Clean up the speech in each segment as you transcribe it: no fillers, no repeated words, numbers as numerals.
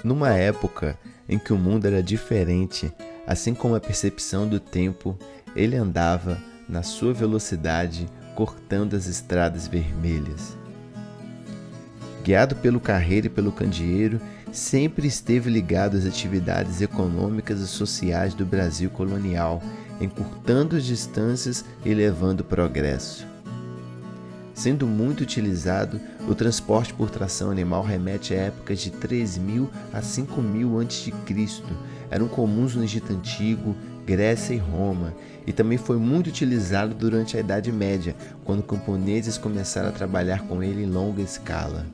Numa época em que o mundo era diferente, assim como a percepção do tempo, ele andava na sua velocidade, cortando as estradas vermelhas. Guiado pelo carreiro e pelo candeeiro, sempre esteve ligado às atividades econômicas e sociais do Brasil colonial, encurtando as distâncias e levando progresso. Sendo muito utilizado, o transporte por tração animal remete a épocas de 3.000 a 5.000 a.C. Eram comuns no Egito Antigo, Grécia e Roma, e também foi muito utilizado durante a Idade Média, quando camponeses começaram a trabalhar com ele em longa escala.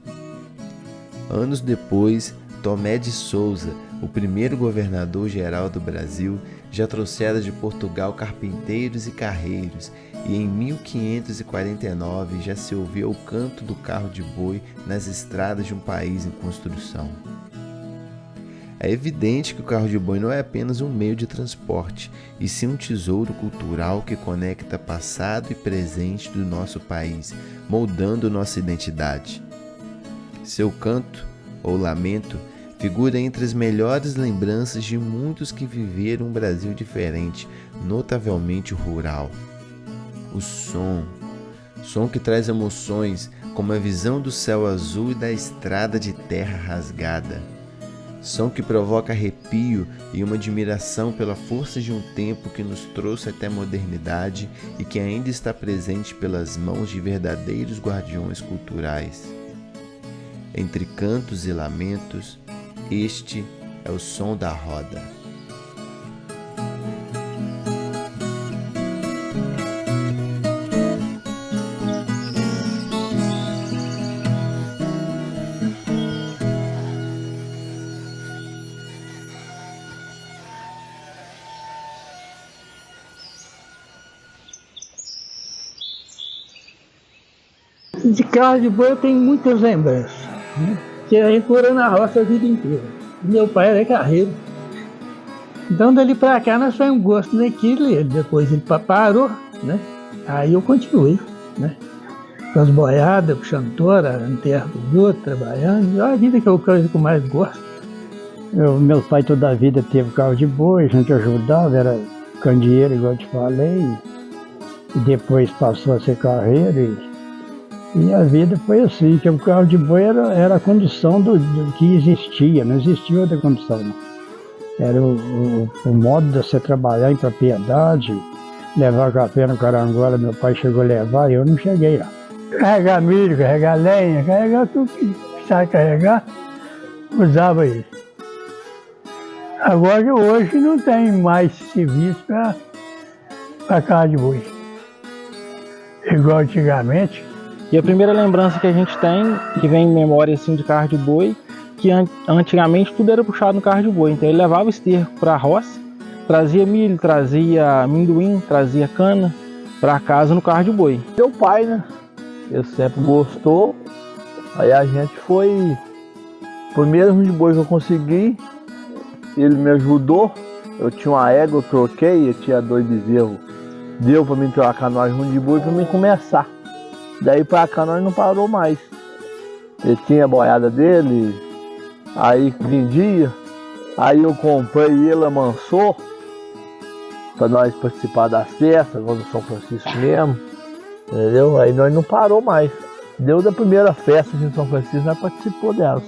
Anos depois, Tomé de Souza, o primeiro governador-geral do Brasil, já trouxera de Portugal carpinteiros e carreiros, e em 1549 já se ouvia o canto do carro de boi nas estradas de um país em construção. É evidente que o carro de boi não é apenas um meio de transporte, e sim um tesouro cultural que conecta passado e presente do nosso país, moldando nossa identidade. Seu canto, ou lamento, figura entre as melhores lembranças de muitos que viveram um Brasil diferente, notavelmente rural. O som que traz emoções, como a visão do céu azul e da estrada de terra rasgada. Som que provoca arrepio e uma admiração pela força de um tempo que nos trouxe até a modernidade e que ainda está presente pelas mãos de verdadeiros guardiões culturais. Entre cantos e lamentos, este é o som da roda. De carro de boi eu tenho muitas lembranças, né? Que a gente morou na roça a vida inteira. Meu pai era carreiro. Então dali pra cá nós foi um gosto naquilo, e depois ele parou, né? Aí eu continuei, né? Com as boiadas, puxando tora, na terra dos outros, trabalhando. É a vida que é a coisa que eu mais gosto. Meu pai toda a vida teve carro de boi, a gente ajudava, era candeeiro, igual eu te falei. E depois passou a ser carreiro. E a vida foi assim, que o carro de boi era a condução do que existia, não existia outra condução. Não. Era o modo de você trabalhar em propriedade, levar café no Carangola, meu pai chegou a levar e eu não cheguei lá. Carregar milho, carregar lenha, carregar tudo que precisava carregar, usava isso. Agora hoje não tem mais serviço para carro de boi. Igual antigamente. E a primeira lembrança que a gente tem, que vem em memória assim, de carro de boi, que antigamente tudo era puxado no carro de boi. Então ele levava o esterco para a roça, trazia milho, trazia amendoim, trazia cana para casa no carro de boi. Meu pai, né? Ele sempre gostou. Aí a gente foi. Por mesmo de boi que eu consegui, ele me ajudou. Eu tinha uma égua, eu troquei, eu tinha 2 bezerros. Deu para mim trocar nós um de boi para mim começar. Daí pra cá nós não parou mais. Ele tinha a boiada dele, aí vendia, aí eu comprei e ele amansou pra nós participar das festas, lá no São Francisco mesmo, entendeu? Aí nós não parou mais. Deu da primeira festa de São Francisco, nós participou delas.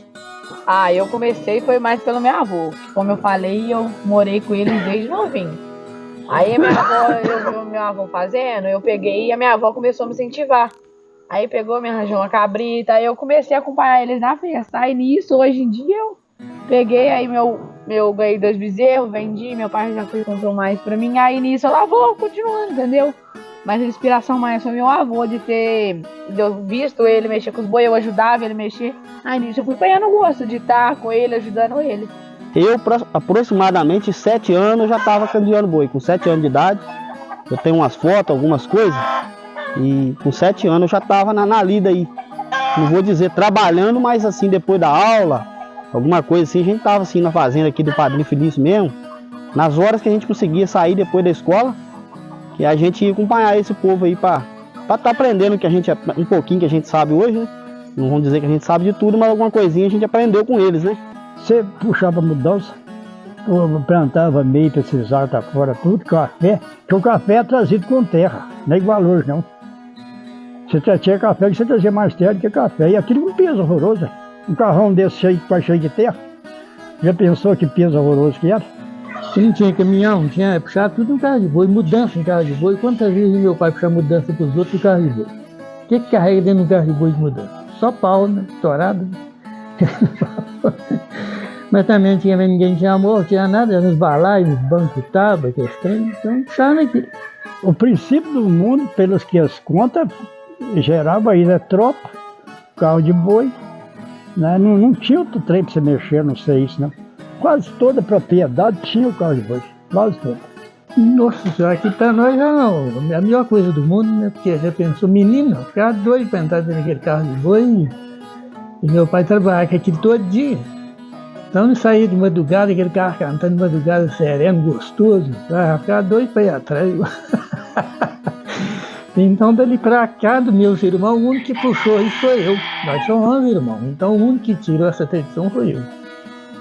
Eu comecei foi mais pelo meu avô. Como eu falei, eu morei com ele desde novinho. Aí a minha avó, eu vi o meu avô fazendo, eu peguei e a minha avó começou a me incentivar. Aí pegou, me arranjou uma cabrita, aí eu comecei a acompanhar eles na festa. Aí nisso, hoje em dia, eu peguei, aí meu ganhei 2 bezerros, vendi, meu pai já foi comprou mais pra mim. Aí nisso eu lá vou continuando, entendeu? Mas a inspiração mais foi meu avô, de eu visto ele mexer com os boi, eu ajudava ele mexer. Aí nisso eu fui pegando gosto de estar com ele, ajudando ele. Eu, aproximadamente 7 anos, já estava candeando boi. Com 7 anos de idade, eu tenho umas fotos, algumas coisas. E com 7 anos eu já estava na lida aí. Não vou dizer trabalhando, mas assim, depois da aula, alguma coisa assim, a gente estava assim na fazenda aqui do Padrinho Felício mesmo. Nas horas que a gente conseguia sair depois da escola, que a gente ia acompanhar esse povo aí para estar aprendendo que a gente, um pouquinho que a gente sabe hoje, né? Não vamos dizer que a gente sabe de tudo, mas alguma coisinha a gente aprendeu com eles, né? Você puxava a mudança, eu plantava meio para esses altos fora, tudo, café, porque o café é trazido com terra, não é igual hoje não. Você tinha café, você trazia mais terra do que café, e aquilo é um peso horroroso. Um carrão desse cheio, quase cheio de terra, já pensou que peso horroroso que era? Se não tinha caminhão, tinha puxar tudo no carro de boi, mudança em carro de boi. Quantas vezes meu pai puxava mudança para os outros no carro de boi? O que carrega dentro do carro de boi de mudança? Só pau, né? Estourado. Mas também não tinha ninguém tinha amor, não tinha nada, era nos balaios, nos bancos de tábua, que é estranho, então puxava naquilo. O princípio do mundo, pelas que as contas, gerava aí a tropa, carro de boi, né? Não tinha outro trem para você mexer, não sei isso, não. Quase toda propriedade tinha o carro de boi, quase toda. Nossa senhora, aqui para nós já não, a melhor coisa do mundo, né? Porque você pensou, menino, ficava doido para entrar dentro daquele carro de boi, e meu pai trabalhava com aquilo todo dia. Então ele saía de madrugada, aquele carro cantando de madrugada sereno, gostoso, ficava doido para ir atrás. Então dali para cá, do meu irmão, o único que puxou isso foi eu. Nós somos 11 irmãos, então o único que tirou essa tradição foi eu.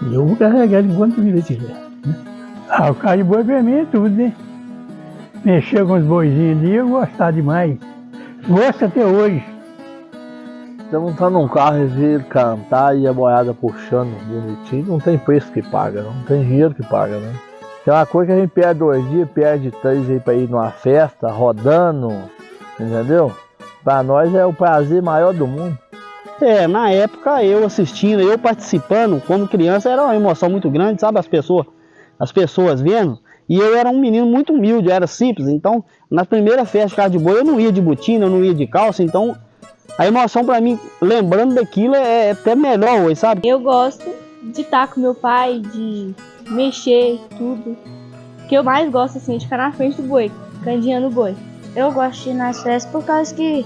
E eu vou carregar enquanto vida tiver. Né? O carro de boi pra mim é tudo, né? Mexer com os boizinhos ali, eu gostava demais. Gosto até hoje. Você montar num carro e ver ele cantar e a boiada puxando bonitinho, não tem preço que paga, não tem dinheiro que paga, né? Tem uma coisa que a gente perde 2 dias, perde 3 aí pra ir numa festa, rodando, entendeu? Pra nós é o prazer maior do mundo. Na época eu assistindo, eu participando, como criança, era uma emoção muito grande, sabe? As pessoas vendo, e eu era um menino muito humilde, eu era simples, então na primeira festa de carro de boi eu não ia de botina, eu não ia de calça, então a emoção pra mim, lembrando daquilo, é até melhor hoje, sabe? Eu gosto de estar com meu pai, de mexer, tudo. O que eu mais gosto, assim, é de ficar na frente do boi, candeando o boi. Eu gosto de ir nas festas por causa que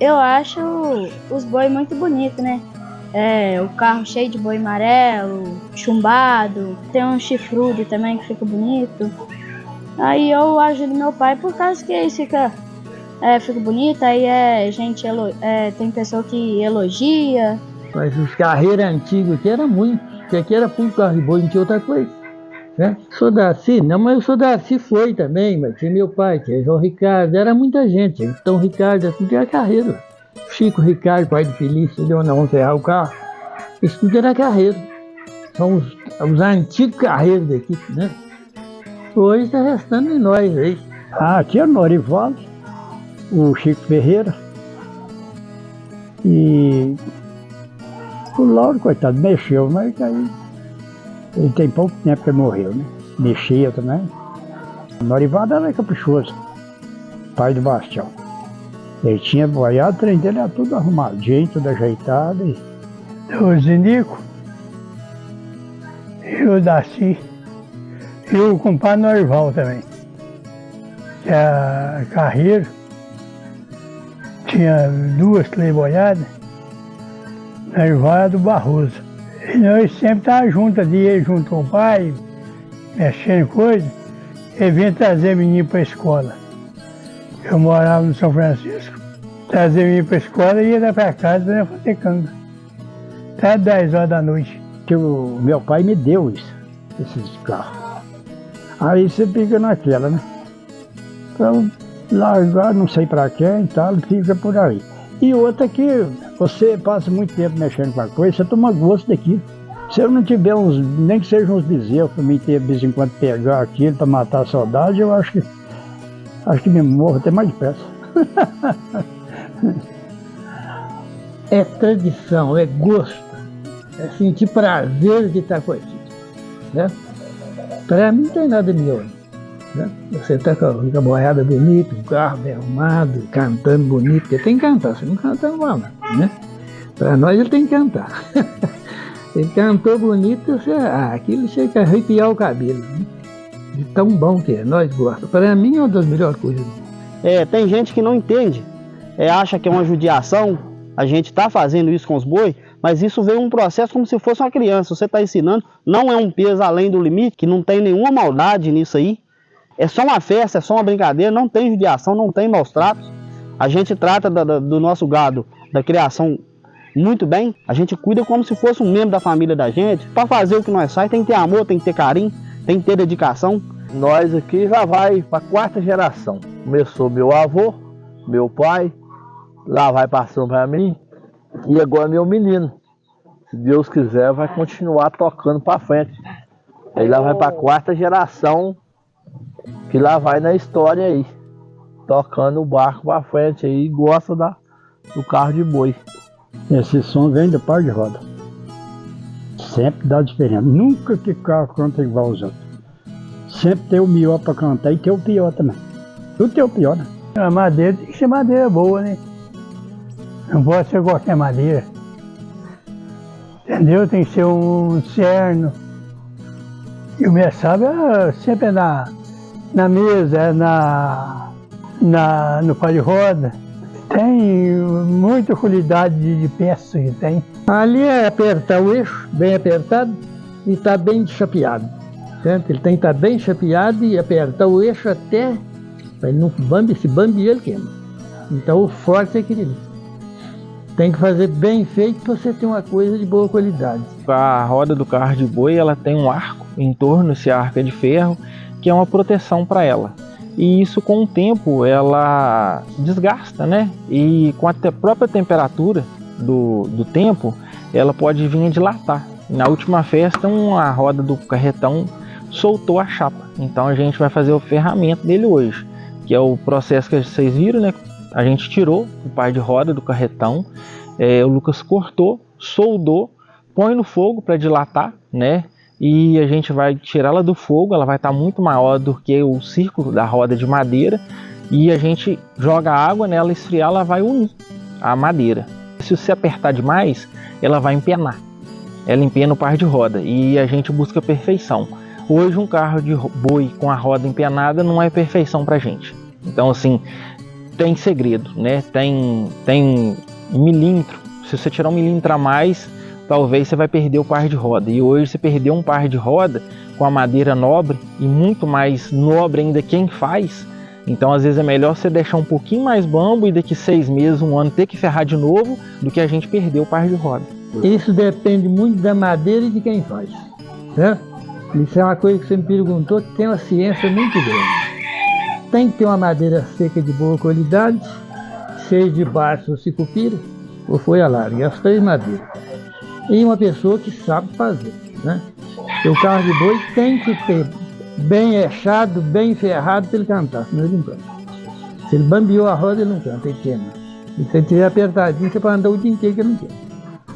eu acho os boi muito bonitos, né? O carro cheio de boi amarelo, chumbado, tem um chifrudo também que fica bonito. Aí eu ajudo meu pai por causa que isso fica bonito, aí tem pessoa que elogia. Mas os carreiros antigos aqui eram muitos, porque aqui era puro carro de boi, não tinha outra coisa. Né? Sou Darcy, não, mas o Sou Darcy foi também, mas tinha meu pai, tinha João Ricardo, era muita gente. Então Ricardo, tudo era carreiro. Chico Ricardo, pai de Felício, Leonão Ferrar o carro, isso tudo era carreiro. São os antigos carreiros daqui, né? Hoje está restando em nós aí. Aqui é o Norivaldo, o Chico Ferreira e o Lauro, coitado, mexeu, mas aí ele tem pouco tempo que ele morreu, né? Mexia também. O Norivaldo era caprichoso, pai do Bastião. Ele tinha boiado, o trem dele era tudo arrumadinho, tudo ajeitado. O Zinico, e o Darcy, e o compadre Norival também. Que é carreiro, tinha 2 boiadas, Norival era do Barroso. E nós sempre estávamos juntos ali, ele junto com o pai, mexendo em coisa, ele vinha trazer menino para a escola. Eu morava no São Francisco, trazer menino para a escola e ia dar para casa para fazer canga. Até 10 horas da noite. Que o meu pai me deu esses carros. Aí você fica naquela, né? Então, largar, não sei para quem e tal, fica por aí. E outra que você passa muito tempo mexendo com a coisa, você toma gosto daquilo. Se eu não tiver nem que sejam uns bezerros para mim ter de vez em quando pegar aquilo para matar a saudade, eu acho que me morro até mais depressa. É tradição, é gosto, é sentir prazer de estar com aquilo. Né? Para mim não tem nada melhor. Né? Você está com a boiada bonita, o carro bem arrumado, cantando bonito, porque tem que cantar, se não cantar não vai, né? Para nós ele tem que cantar. Ele cantou bonito, aquilo chega a arrepiar o cabelo. Né? De tão bom que é, nós gostamos. Para mim é uma das melhores coisas. Tem gente que não entende, acha que é uma judiação, a gente está fazendo isso com os boi, mas isso veio um processo como se fosse uma criança. Você está ensinando, não é um peso além do limite, que não tem nenhuma maldade nisso aí. É só uma festa, é só uma brincadeira, não tem judiação, não tem maus tratos. A gente trata do nosso gado, da criação muito bem, a gente cuida como se fosse um membro da família da gente. Para fazer o que nós faz, tem que ter amor, tem que ter carinho, tem que ter dedicação. Nós aqui já vai para a 4ª geração. Começou meu avô, meu pai, lá vai passando para mim, e agora meu menino. Se Deus quiser, vai continuar tocando para frente. Aí lá vai para a 4ª geração, que lá vai na história aí, tocando o barco para frente aí, e gosta do carro de boi. Esse som vem do par de roda. Sempre dá diferença. Nunca que carro canta igual aos outros. Sempre tem o melhor para cantar e tem o pior também. Tudo tem o pior, né? A madeira tem que ser madeira boa, né? Não pode ser qualquer madeira. Entendeu? Tem que ser um cerno. E o messaba sempre é na mesa, no par de roda. Tem muita qualidade de peça que tem. Ali é apertar o eixo, bem apertado, e está bem chapeado. Certo? Ele tem que estar bem chapeado e apertar o eixo até para ele não bambe, se bambe ele queima. Então o forte é aquele. Tem que fazer bem feito para você ter uma coisa de boa qualidade. A roda do carro de boi, ela tem um arco em torno, esse arco é de ferro, que é uma proteção para ela. E isso com o tempo ela desgasta, né? E com a própria temperatura do tempo, ela pode vir a dilatar. Na última festa, a roda do carretão soltou a chapa. Então a gente vai fazer o ferramento dele hoje, que é o processo que vocês viram, né? A gente tirou o par de roda do carretão, o Lucas cortou, soldou, põe no fogo para dilatar, né? E a gente vai tirá-la do fogo, ela vai estar muito maior do que o círculo da roda de madeira, e a gente joga água nela, esfriar, ela vai unir a madeira. Se você apertar demais, ela vai empenar. Ela empena o par de roda e a gente busca perfeição. Hoje um carro de boi com a roda empenada não é perfeição pra gente. Então assim, tem segredo, né? Tem milímetro. Se você tirar 1 milímetro a mais, talvez você vai perder o par de roda. E hoje você perdeu um par de roda com a madeira nobre, e muito mais nobre ainda quem faz. Então às vezes é melhor você deixar um pouquinho mais bambo e daqui 6 meses, 1 ano ter que ferrar de novo, do que a gente perder o par de roda. Isso depende muito da madeira e de quem faz, né? Isso é uma coisa que você me perguntou, que tem uma ciência muito grande. Tem que ter uma madeira seca de boa qualidade, cheia de barço ou cicupira, ou folha larga, as 3 madeiras. E uma pessoa que sabe fazer, né? O carro de boi tem que ter bem echado, bem ferrado para ele cantar, senão ele não canta. Se ele bambeou a roda, ele não canta, ele queima. E se ele tiver apertadinho, você pode andar o dia inteiro que ele não queima.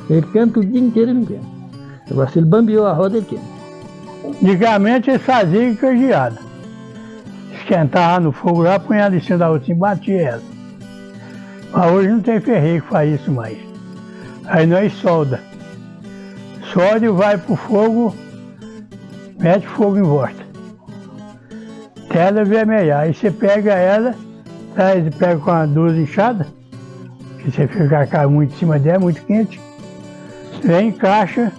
Ele canta o dia inteiro e não queima. Agora, se ele bambeou a roda, ele queima. Antigamente eles faziam canjeada. Esquentava no fogo lá, punha ela em cima da outra e batia ela. Mas hoje não tem ferreiro que faz isso mais. Aí nós solda. Solda e vai pro fogo, mete fogo em volta. Até ela vermelhar. Aí você pega ela, pega com a 12 inchada, que você fica muito em cima dela, muito quente. Vem, encaixa,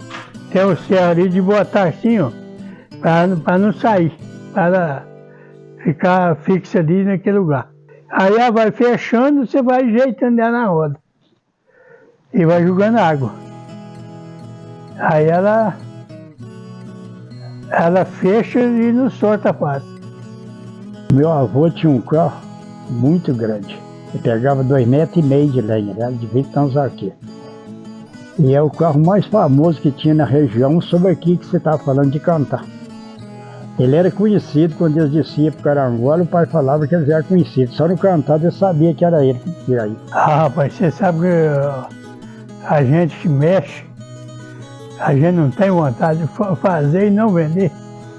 tem o cerro ali de botar assim, ó, para não sair, para ficar fixa ali naquele lugar. Aí ela vai fechando, você vai ajeitando ela na roda e vai jogando água. Aí ela fecha e não solta fácil. Meu avô tinha um carro muito grande. Ele pegava 2,5 metros de lenha, era de 20 tons aqui. E é o carro mais famoso que tinha na região, sobre aqui que você estava falando de cantar. Ele era conhecido quando eles desciam para Carangola, o pai falava que eles eram conhecidos. Só no cantado eu sabia que era ele que ia aí. Ah, rapaz, você sabe que a gente que mexe, a gente não tem vontade de fazer e não vender,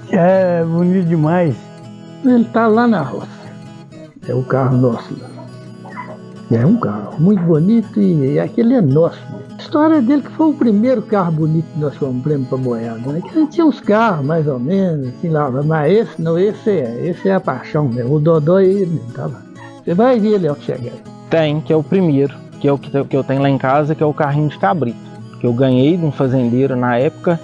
que é bonito demais. Ele está lá na roça. É o carro nosso. É um carro muito bonito e aquele é nosso. A história dele que foi o primeiro carro bonito que nós compramos para Boiada, né? Que a gente tinha uns carros mais ou menos, assim lá, mas esse não, esse é a paixão mesmo. O Dodó é ele mesmo, tá lá. Você vai ver ele ao chegar. Tem, que é o primeiro, que é o que eu tenho lá em casa, que é o carrinho de cabrito, que eu ganhei de um fazendeiro na época,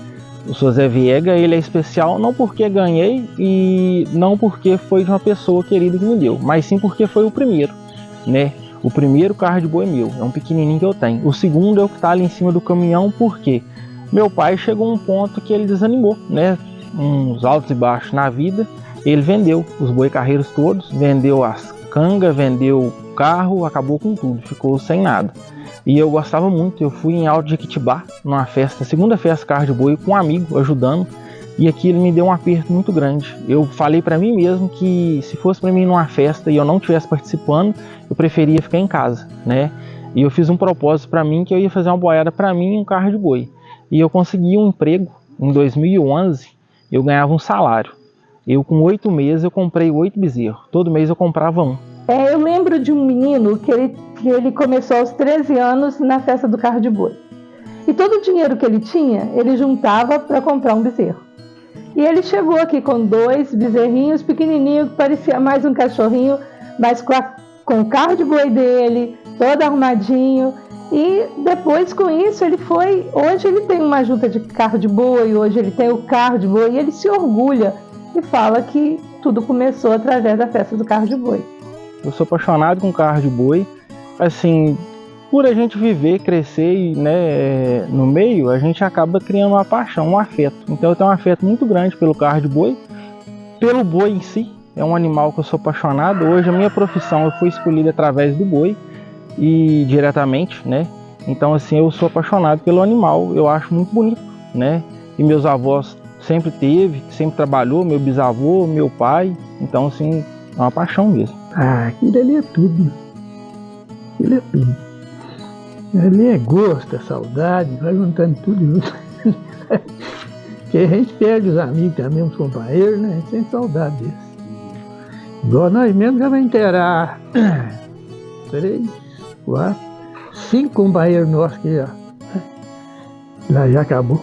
o Sr. Zé Viega. Ele é especial não porque ganhei e não porque foi de uma pessoa querida que me deu, mas sim porque foi o primeiro, né? O primeiro carro de boi meu, é um pequenininho que eu tenho. O segundo é o que está ali em cima do caminhão, porque meu pai chegou a um ponto que ele desanimou, né? Uns altos e baixos na vida. Ele vendeu os boi carreiros todos, vendeu as cangas, vendeu o carro, acabou com tudo, ficou sem nada. E eu gostava muito, eu fui em Alto de Jequitibá, numa festa, segunda festa carro de boi, com um amigo ajudando, e aquilo me deu um aperto muito grande. Eu falei para mim mesmo que se fosse para mim numa festa e eu não estivesse participando, eu preferia ficar em casa, né? E eu fiz um propósito para mim que eu ia fazer uma boiada para mim em um carro de boi. E eu consegui um emprego em 2011, eu ganhava um salário. Eu com 8 meses eu comprei 8 bezerros, todo mês eu comprava um. Eu lembro de um menino que ele começou aos 13 anos na festa do carro de boi. E todo o dinheiro que ele tinha, ele juntava para comprar um bezerro. E ele chegou aqui com 2 bezerrinhos pequenininhos, que parecia mais um cachorrinho, mas com o carro de boi dele, todo arrumadinho. E depois com isso hoje ele tem uma junta de carro de boi, hoje ele tem o carro de boi e ele se orgulha e fala que tudo começou através da festa do carro de boi. Eu sou apaixonado com carro de boi, assim, por a gente viver, crescer, né, no meio, a gente acaba criando uma paixão, um afeto. Então eu tenho um afeto muito grande pelo carro de boi, pelo boi em si, é um animal que eu sou apaixonado. Hoje a minha profissão eu fui escolhida através do boi e diretamente, né? Então assim, eu sou apaixonado pelo animal, eu acho muito bonito, né? E meus avós sempre sempre trabalhou, meu bisavô, meu pai, então assim, é uma paixão mesmo. Aquilo ali é tudo. Aquilo é tudo. Ali é gosto, é saudade, vai juntando tudo junto. Porque a gente perde os amigos também, os companheiros, né? A gente tem saudade deles. Igual nós mesmos já vamos inteirar 3, 4, 5 companheiros nossos que lá já acabou.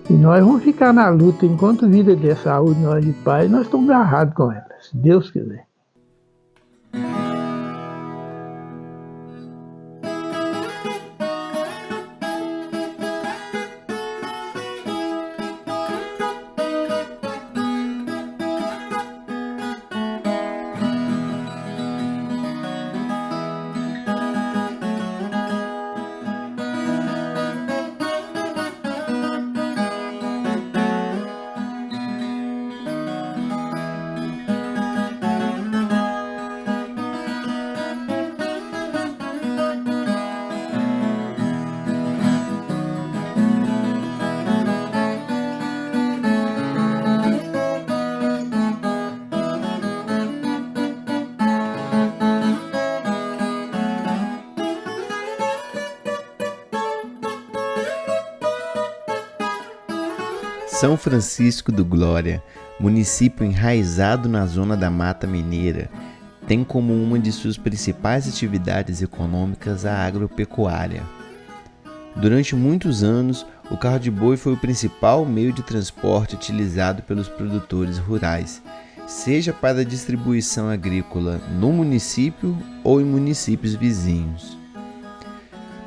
E nós vamos ficar na luta enquanto vida der saúde, nós de pai, nós estamos agarrados com ela, se Deus quiser. São Francisco do Glória, município enraizado na zona da Mata Mineira, tem como uma de suas principais atividades econômicas a agropecuária. Durante muitos anos, o carro de boi foi o principal meio de transporte utilizado pelos produtores rurais, seja para a distribuição agrícola no município ou em municípios vizinhos.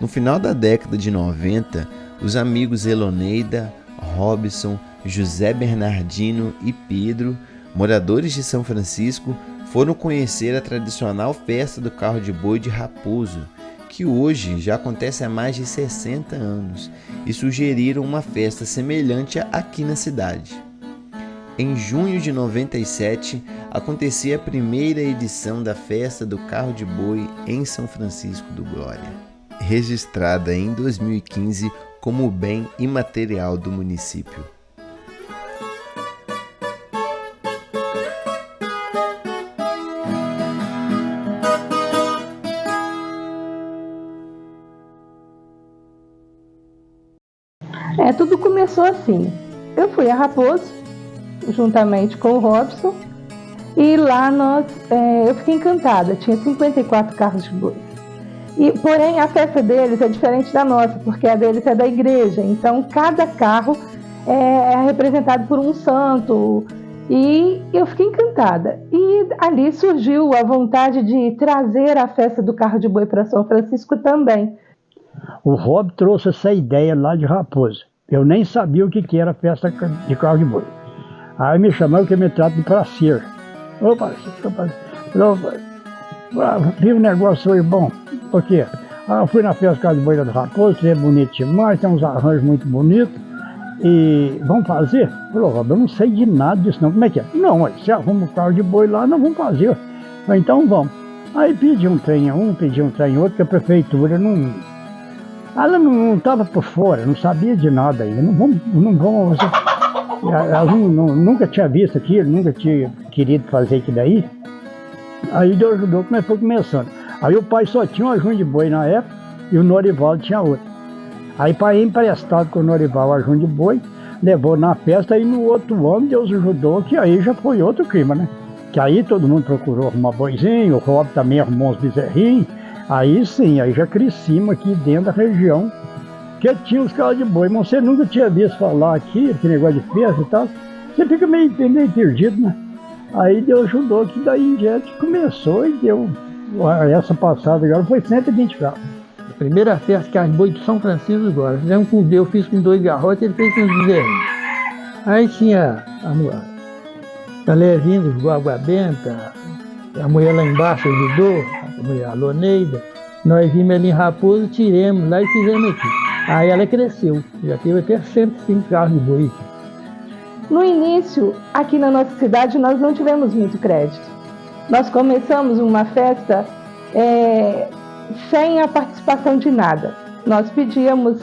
No final da década de 90, os amigos Eloneida, Robson, José Bernardino e Pedro, moradores de São Francisco, foram conhecer a tradicional festa do carro de boi de Raposo, que hoje já acontece há mais de 60 anos, e sugeriram uma festa semelhante aqui na cidade. Em junho de 97, acontecia a primeira edição da festa do carro de boi em São Francisco do Glória, registrada em 2015 como bem imaterial do município. Tudo começou assim. Eu fui a Raposo, juntamente com o Robson, e lá eu fiquei encantada. Tinha 54 carros de boi. Porém, a festa deles é diferente da nossa, porque a deles é da igreja. Então, cada carro é representado por um santo. E eu fiquei encantada. E ali surgiu a vontade de trazer a festa do carro de boi para São Francisco também. O Rob trouxe essa ideia lá de Raposo. Eu nem sabia o que era a festa de carro de boi. Aí me chamaram que me trato de prazer. Ô parceiro, Vi um negócio hoje bom. Por quê? Eu fui na festa Carro de Boi do Raposo, é bonito demais, tem uns arranjos muito bonitos. E vamos fazer? Falou, Rob, eu não sei de nada disso não. Como é que é? Não, você arruma o carro de boi lá, nós vamos fazer. Falei, então vamos. Aí pedi um trem a um, pedi um trem a outro, que a prefeitura não... Ela não estava por fora, não sabia de nada ainda. Não vamos... Ela nunca tinha visto aquilo, nunca tinha querido fazer aquilo daí. Aí Deus ajudou, mas foi começando. Aí o pai só tinha uma junta de boi na época e o Norivaldo tinha outra. Aí pai emprestado com o Norivaldo a junta de boi, levou na festa e no outro ano Deus ajudou, que aí já foi outro clima, né? Que aí todo mundo procurou arrumar boizinho, o Rob também arrumou uns bezerrinhos. Aí sim, aí já crescimos aqui dentro da região, que tinha os carros de boi, mas você nunca tinha visto falar aqui, esse negócio de festa e tal. Você fica meio perdido, né? Aí Deus ajudou que daí em diante começou e deu. Essa passada agora foi 120 carros. A primeira festa de carro de boi de São Francisco agora. Fizemos com Deus, eu fiz com 2 garrotes, ele fez com os bezerrinhos. Aí tinha a Levinha do Água Benta, a mulher lá embaixo ajudou, a mulher, a Loneida. Nós vimos ali em Raposo, tiremos lá e fizemos aqui. Aí ela cresceu, já teve até 105 carros de boi. No início, aqui na nossa cidade, nós não tivemos muito crédito. Nós começamos uma festa sem a participação de nada. Nós pedíamos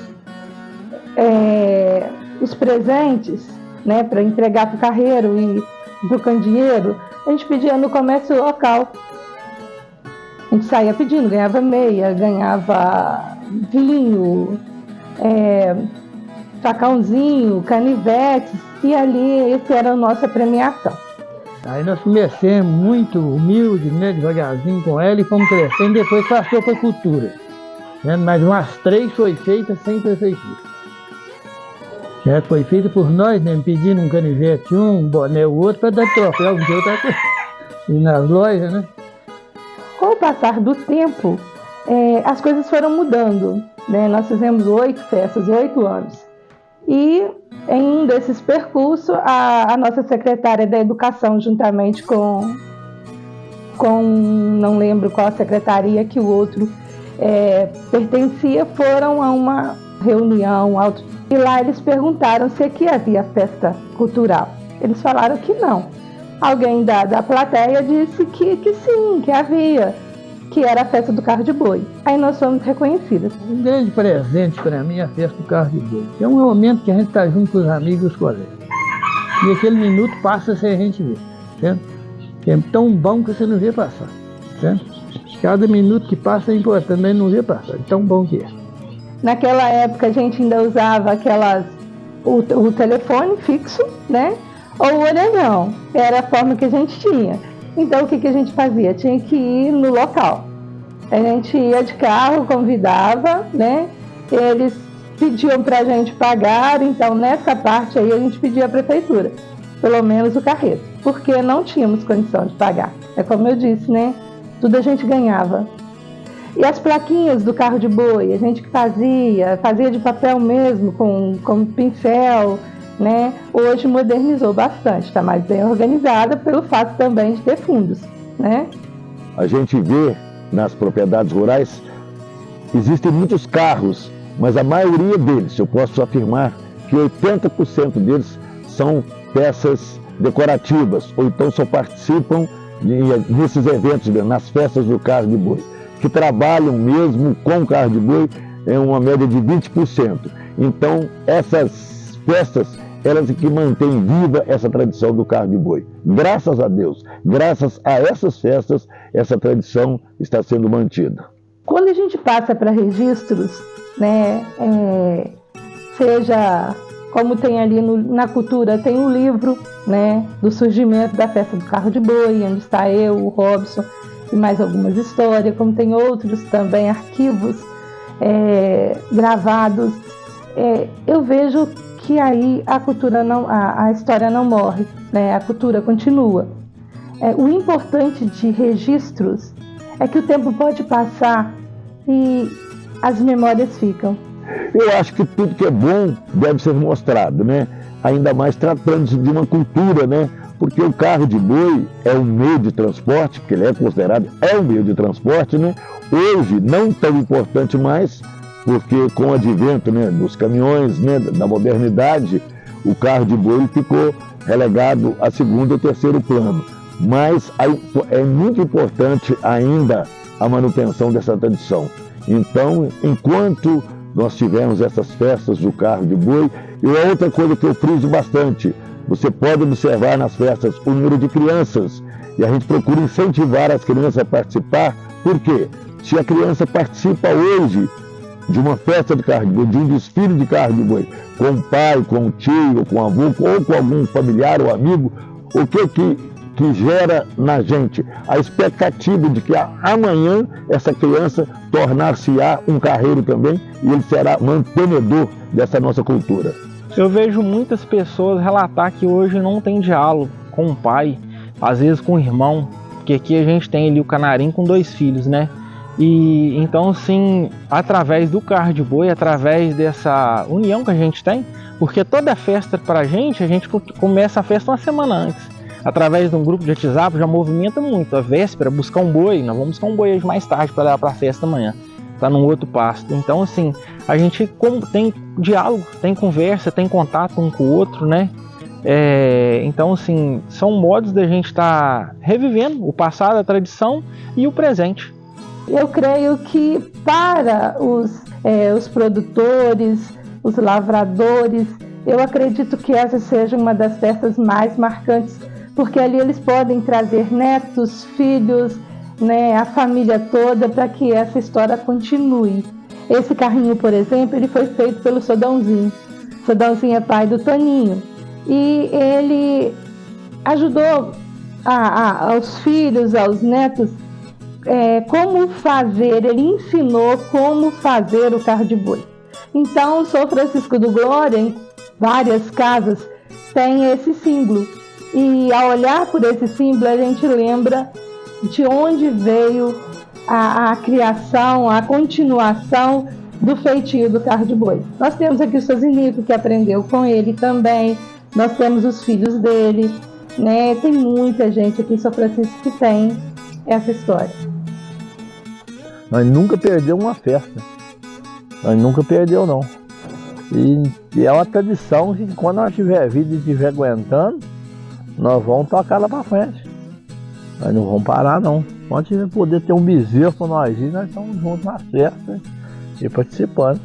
os presentes, né, para entregar para o carreiro e para o candeeiro. A gente pedia no comércio local. A gente saía pedindo, ganhava meia, ganhava vinho, facãozinho, canivetes, e ali essa era a nossa premiação. Aí nós começamos muito humilde, né, devagarzinho com ela, e fomos crescendo, depois passou para a cultura. Né? Mas umas 3 foi feita sem prefeitura. Já foi feita por nós, né, pedindo um canivete, um boné, o outro, para dar troféu, porque outra coisa. E nas lojas, né? Com o passar do tempo, as coisas foram mudando. Né? Nós fizemos 8 festas, 8 anos. E em um desses percursos, a nossa secretária da Educação, juntamente com não lembro qual secretaria que o outro pertencia, foram a uma reunião, e lá eles perguntaram se aqui havia festa cultural. Eles falaram que não. Alguém da plateia disse que sim, que havia, que era a festa do carro de boi. Aí nós fomos reconhecidas. Um grande presente para mim é a festa do carro de boi. É um momento que a gente está junto com os amigos e os colegas. E aquele minuto passa sem a gente ver, certo? É tão bom que você não vê passar, certo? Cada minuto que passa é importante, mas não vê passar, tão bom que é. Naquela época a gente ainda usava o telefone fixo, né? Ou o orelhão, era a forma que a gente tinha. Então o que a gente fazia? Tinha que ir no local. A gente ia de carro, convidava, né? Eles pediam para a gente pagar, então nessa parte aí a gente pedia à prefeitura, pelo menos o carreto, porque não tínhamos condição de pagar. É como eu disse, né? Tudo a gente ganhava. E as plaquinhas do carro de boi, a gente que fazia de papel mesmo, com pincel, né? Hoje modernizou bastante, está mais bem organizada pelo fato também de ter fundos, né? A gente vê nas propriedades rurais, existem muitos carros, mas a maioria deles, eu posso afirmar que 80% deles são peças decorativas, ou então só participam desses eventos, nas festas do carro de boi, que trabalham mesmo com o carro de boi em uma média de 20%. Então, essas festas, elas que mantêm viva essa tradição do carro de boi. Graças a Deus, graças a essas festas, essa tradição está sendo mantida. Quando a gente passa para registros, né, seja como tem ali na cultura, tem um livro, né, do surgimento da festa do carro de boi, onde está eu, o Robson e mais algumas histórias, como tem outros também arquivos gravados. Eu vejo que aí a cultura a história não morre, né? A cultura continua. O importante de registros é que o tempo pode passar e as memórias ficam. Eu acho que tudo que é bom deve ser mostrado, né? Ainda mais tratando-se de uma cultura, né? porque o carro de boi é um meio de transporte, que ele é considerado, um meio de transporte, né? Hoje não tão importante mais, porque com o advento, né, dos caminhões, né, da modernidade, o carro de boi ficou relegado a segundo ou terceiro plano. Mas é muito importante ainda a manutenção dessa tradição. Então, enquanto nós tivermos essas festas do carro de boi, e outra coisa que eu friso bastante, você pode observar nas festas o número de crianças, e a gente procura incentivar as crianças a participar. Por quê? Se a criança participa hoje de uma festa de carro de boi, de um desfile de carro de boi, com o pai, com o tio, com o avô, ou com algum familiar ou amigo, o que gera na gente a expectativa de que amanhã essa criança tornar-se-á um carreiro também, e ele será mantenedor dessa nossa cultura. Eu vejo muitas pessoas relatar que hoje não tem diálogo com o pai, às vezes com o irmão, porque aqui a gente tem ali o canarinho com 2 filhos, né? E então, assim, através do carro de boi, através dessa união que a gente tem, porque toda festa pra gente, a gente começa a festa uma semana antes. Através de um grupo de WhatsApp já movimenta muito. A véspera, buscar um boi, nós vamos buscar um boi hoje mais tarde para levar para a festa amanhã. Tá num outro pasto. Então, assim, a gente tem diálogo, tem conversa, tem contato um com o outro, né? Então, assim, são modos da gente estar revivendo o passado, a tradição e o presente. Eu creio que para os produtores, os lavradores, eu acredito que essa seja uma das festas mais marcantes, porque ali eles podem trazer netos, filhos, né, a família toda, para que essa história continue. Esse carrinho, por exemplo, ele foi feito pelo Sodãozinho. Sodãozinho é pai do Toninho. E ele ajudou aos filhos, aos netos, como fazer, ele ensinou como fazer o carro de boi. Então, o São Francisco do Glória, em várias casas, tem esse símbolo. E ao olhar por esse símbolo, a gente lembra de onde veio a criação, a continuação do feitio do carro de boi. Nós temos aqui o seu Zinico, que aprendeu com ele também. Nós temos os filhos dele, né? Tem muita gente aqui em São Francisco que tem essa história. Nós nunca perdemos uma festa. Nós nunca perdeu, não. E é uma tradição que quando nós tiver vida e estiver aguentando, nós vamos tocar lá para frente. Nós não vamos parar, não. Quando tiver poder ter um bezerro para nós ir, nós estamos juntos na festa e participando.